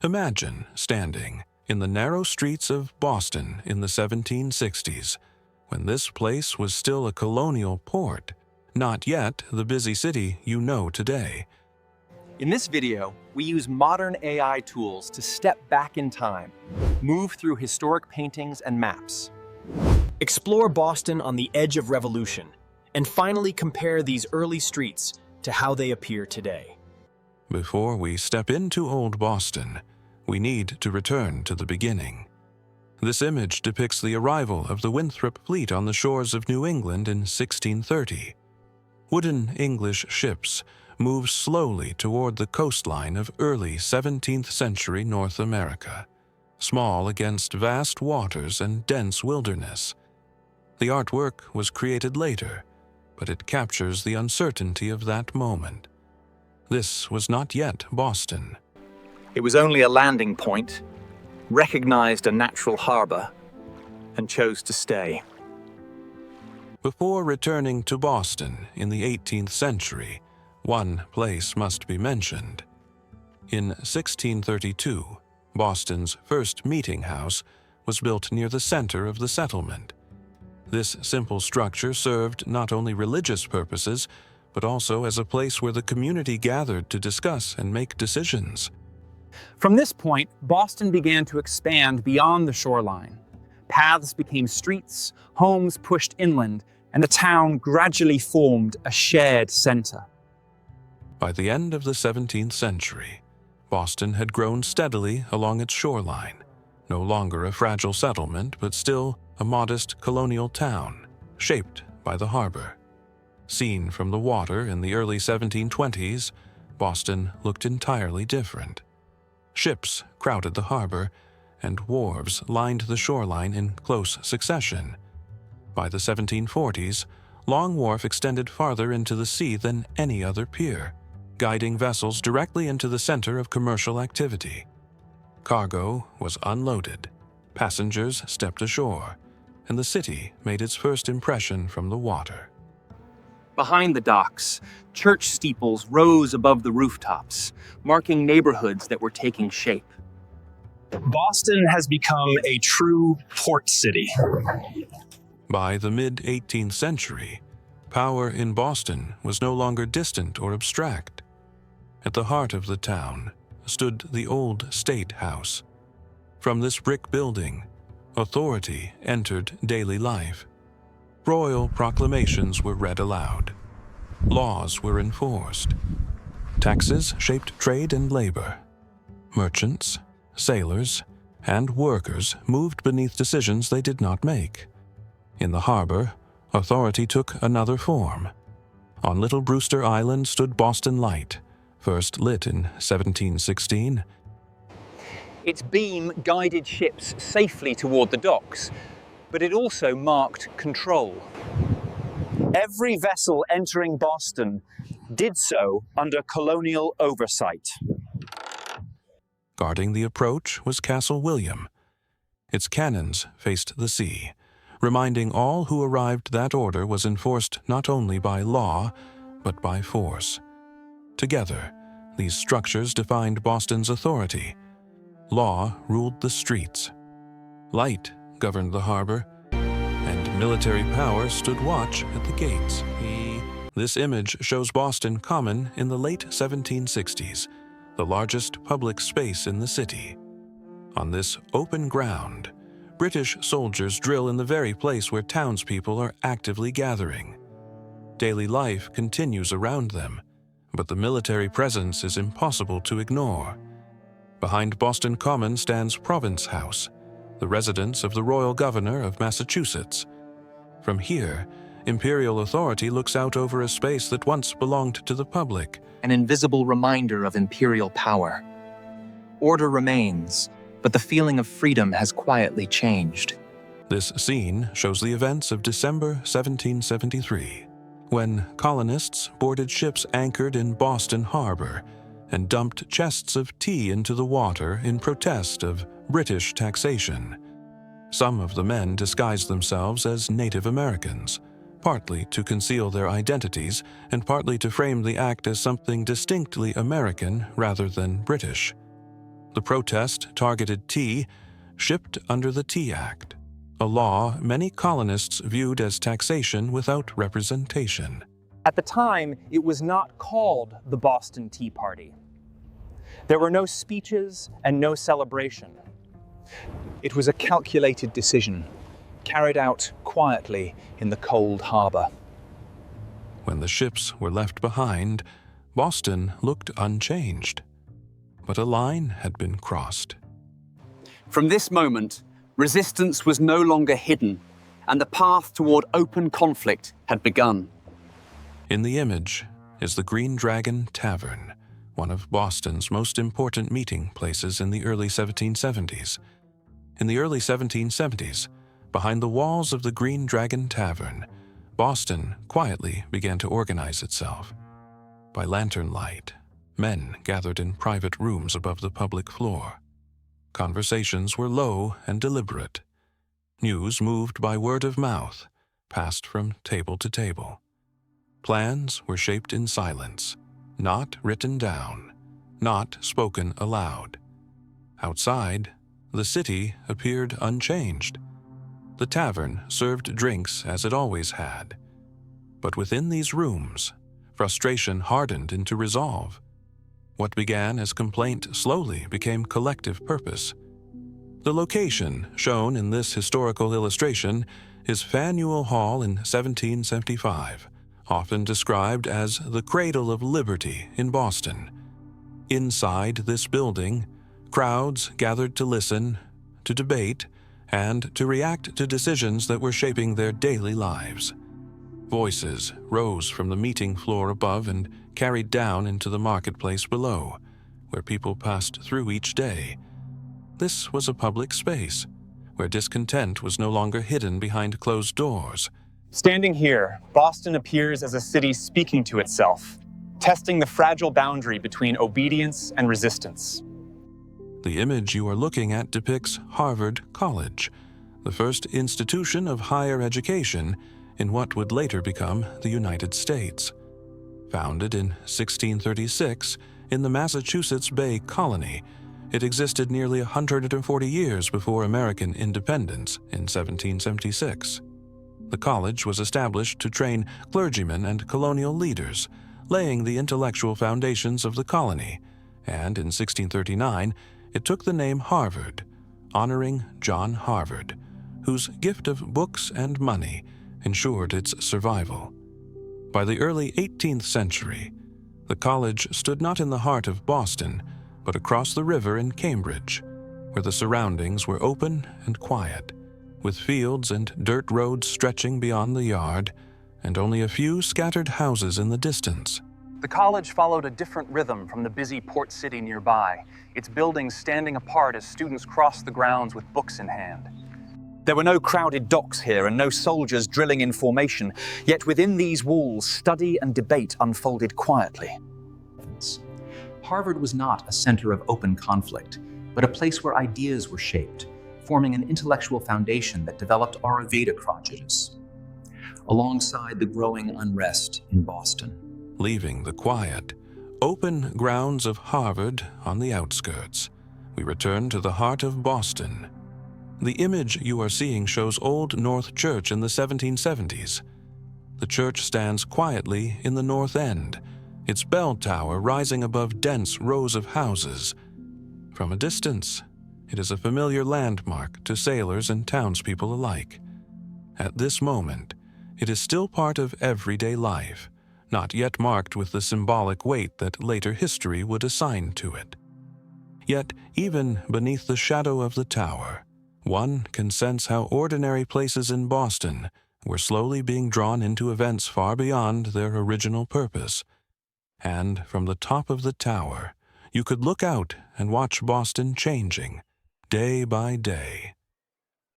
Imagine standing in the narrow streets of Boston in the 1760s, when this place was still a colonial port, not yet the busy city you know today. In this video, we use modern AI tools to step back in time, move through historic paintings and maps, explore Boston on the edge of revolution, and finally compare these early streets to how they appear today. Before we step into Old Boston, we need to return to the beginning. This image depicts the arrival of the Winthrop fleet on the shores of New England in 1630. Wooden English ships moved slowly toward the coastline of early 17th century North America, small against vast waters and dense wilderness. The artwork was created later, but it captures the uncertainty of that moment. This was not yet Boston. It was only a landing point, recognized a natural harbor, and chose to stay. Before returning to Boston in the 18th century, one place must be mentioned. In 1632, Boston's first meeting house was built near the center of the settlement. This simple structure served not only religious purposes, but also as a place where the community gathered to discuss and make decisions. From this point, Boston began to expand beyond the shoreline. Paths became streets, homes pushed inland, and the town gradually formed a shared center. By the end of the 17th century, Boston had grown steadily along its shoreline, no longer a fragile settlement, but still a modest colonial town, shaped by the harbor. Seen from the water in the early 1720s, Boston looked entirely different. Ships crowded the harbor, and wharves lined the shoreline in close succession. By the 1740s, Long Wharf extended farther into the sea than any other pier, guiding vessels directly into the center of commercial activity. Cargo was unloaded, passengers stepped ashore, and the city made its first impression from the water. Behind the docks, church steeples rose above the rooftops, marking neighborhoods that were taking shape. Boston has become a true port city. By the mid-18th century, power in Boston was no longer distant or abstract. At the heart of the town stood the old State House. From this brick building, authority entered daily life. Royal proclamations were read aloud. Laws were enforced. Taxes shaped trade and labor. Merchants, sailors, and workers moved beneath decisions they did not make. In the harbor, authority took another form. On Little Brewster Island stood Boston Light, first lit in 1716. Its beam guided ships safely toward the docks, but it also marked control. Every vessel entering Boston did so under colonial oversight. Guarding the approach was Castle William. Its cannons faced the sea, reminding all who arrived that order was enforced not only by law, but by force. Together, these structures defined Boston's authority. Law ruled the streets. Light governed the harbor, and military power stood watch at the gates. This image shows Boston Common in the late 1760s, the largest public space in the city. On this open ground, British soldiers drill in the very place where townspeople are actively gathering. Daily life continues around them, but the military presence is impossible to ignore. Behind Boston Common stands Province House, the residence of the Royal Governor of Massachusetts. From here, imperial authority looks out over a space that once belonged to the public. An invisible reminder of imperial power. Order remains, but the feeling of freedom has quietly changed. This scene shows the events of December 1773, when colonists boarded ships anchored in Boston Harbor and dumped chests of tea into the water in protest of British taxation. Some of the men disguised themselves as Native Americans, partly to conceal their identities and partly to frame the act as something distinctly American rather than British. The protest targeted tea, shipped under the Tea Act, a law many colonists viewed as taxation without representation. At the time, it was not called the Boston Tea Party. There were no speeches and no celebration. It was a calculated decision, carried out quietly in the cold harbor. When the ships were left behind, Boston looked unchanged. But a line had been crossed. From this moment, resistance was no longer hidden, and the path toward open conflict had begun. In the image is the Green Dragon Tavern, one of Boston's most important meeting places in the early 1770s. In the early 1770s, behind the walls of the Green Dragon Tavern, Boston quietly began to organize itself. By lantern light, men gathered in private rooms above the public floor. Conversations were low and deliberate. News moved by word of mouth, passed from table to table. Plans were shaped in silence, not written down, not spoken aloud. Outside, the city appeared unchanged. The tavern served drinks as it always had. But within these rooms, frustration hardened into resolve. What began as complaint slowly became collective purpose. The location shown in this historical illustration is Faneuil Hall in 1775, often described as the cradle of liberty in Boston. Inside this building, crowds gathered to listen, to debate, and to react to decisions that were shaping their daily lives. Voices rose from the meeting floor above and carried down into the marketplace below, where people passed through each day. This was a public space, where discontent was no longer hidden behind closed doors. Standing here, Boston appears as a city speaking to itself, testing the fragile boundary between obedience and resistance. The image you are looking at depicts Harvard College, the first institution of higher education in what would later become the United States. Founded in 1636 in the Massachusetts Bay Colony, it existed nearly 140 years before American independence in 1776. The college was established to train clergymen and colonial leaders, laying the intellectual foundations of the colony, and in 1639 it took the name Harvard, honoring John Harvard, whose gift of books and money ensured its survival. By the early 18th century, the college stood not in the heart of Boston, but across the river in Cambridge, where the surroundings were open and quiet, with fields and dirt roads stretching beyond the yard, and only a few scattered houses in the distance. The college followed a different rhythm from the busy port city nearby, its buildings standing apart as students crossed the grounds with books in hand. There were no crowded docks here and no soldiers drilling in formation, yet within these walls, study and debate unfolded quietly. Harvard was not a center of open conflict, but a place where ideas were shaped, forming an intellectual foundation that developed Ayurveda prejudice, alongside the growing unrest in Boston. Leaving the quiet, open grounds of Harvard on the outskirts, we return to the heart of Boston. The image you are seeing shows Old North Church in the 1770s. The church stands quietly in the north end, its bell tower rising above dense rows of houses. From a distance, it is a familiar landmark to sailors and townspeople alike. At this moment, it is still part of everyday life, not yet marked with the symbolic weight that later history would assign to it. Yet, even beneath the shadow of the tower, one can sense how ordinary places in Boston were slowly being drawn into events far beyond their original purpose. And from the top of the tower, you could look out and watch Boston changing, day by day.